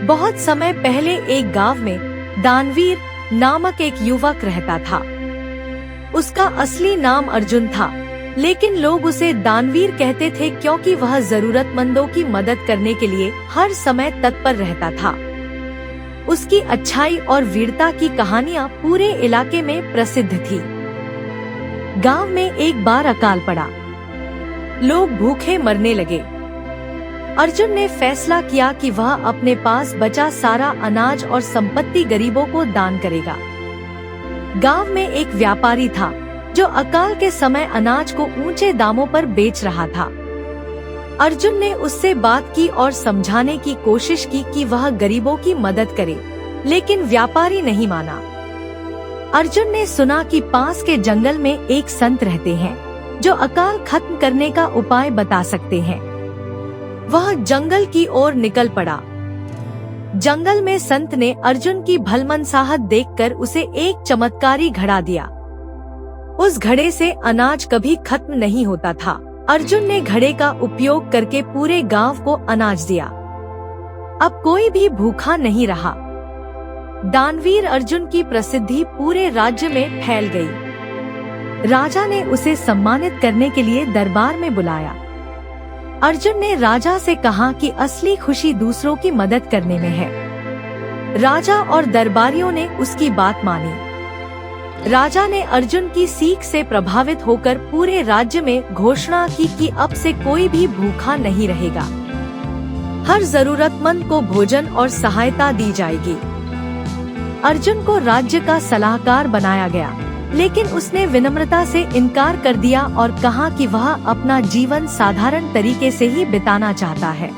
बहुत समय पहले एक गांव में दानवीर नामक एक युवक रहता था। उसका असली नाम अर्जुन था, लेकिन लोग उसे दानवीर कहते थे क्योंकि वह जरूरतमंदों की मदद करने के लिए हर समय तत्पर रहता था। उसकी अच्छाई और वीरता की कहानियां पूरे इलाके में प्रसिद्ध थी। गांव में एक बार अकाल पड़ा। लोग भूखे मरने लगे। अर्जुन ने फैसला किया कि वह अपने पास बचा सारा अनाज और संपत्ति गरीबों को दान करेगा। गांव में एक व्यापारी था जो अकाल के समय अनाज को ऊंचे दामों पर बेच रहा था। अर्जुन ने उससे बात की और समझाने की कोशिश की कि वह गरीबों की मदद करे, लेकिन व्यापारी नहीं माना। अर्जुन ने सुना कि पास के जंगल में एक संत रहते हैं जो अकाल खत्म करने का उपाय बता सकते हैं। वह जंगल की ओर निकल पड़ा। जंगल में संत ने अर्जुन की भलमनसाहत देखकर उसे एक चमत्कारी घड़ा दिया। उस घड़े से अनाज कभी खत्म नहीं होता था। अर्जुन ने घड़े का उपयोग करके पूरे गांव को अनाज दिया। अब कोई भी भूखा नहीं रहा। दानवीर अर्जुन की प्रसिद्धि पूरे राज्य में फैल गई। राजा ने उसे सम्मानित करने के लिए दरबार में बुलाया। अर्जुन ने राजा से कहा कि असली खुशी दूसरों की मदद करने में है। राजा और दरबारियों ने उसकी बात मानी। राजा ने अर्जुन की सीख से प्रभावित होकर पूरे राज्य में घोषणा की कि अब से कोई भी भूखा नहीं रहेगा। हर जरूरतमंद को भोजन और सहायता दी जाएगी। अर्जुन को राज्य का सलाहकार बनाया गया, लेकिन उसने विनम्रता से इनकार कर दिया और कहा कि वह अपना जीवन साधारण तरीके से ही बिताना चाहता है।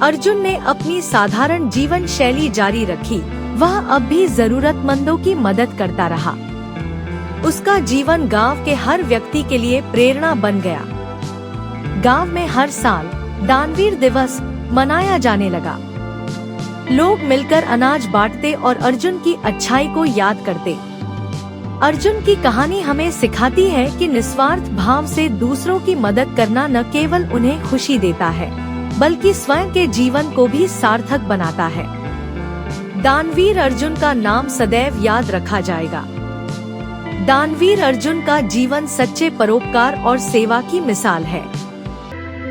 अर्जुन ने अपनी साधारण जीवन शैली जारी रखी। वह अब भी जरूरतमंदों की मदद करता रहा। उसका जीवन गांव के हर व्यक्ति के लिए प्रेरणा बन गया। गांव में हर साल दानवीर दिवस मनाया जाने लगा। लोग मिलकर अनाज बांटते और अर्जुन की अच्छाई को याद करते। अर्जुन की कहानी हमें सिखाती है कि निस्वार्थ भाव से दूसरों की मदद करना न केवल उन्हें खुशी देता है, बल्कि स्वयं के जीवन को भी सार्थक बनाता है। दानवीर अर्जुन का नाम सदैव याद रखा जाएगा। दानवीर अर्जुन का जीवन सच्चे परोपकार और सेवा की मिसाल है।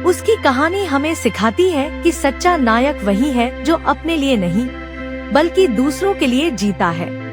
उसकी कहानी हमें सिखाती है कि सच्चा नायक वही है जो अपने लिए नहीं, बल्कि दूसरों के लिए जीता है।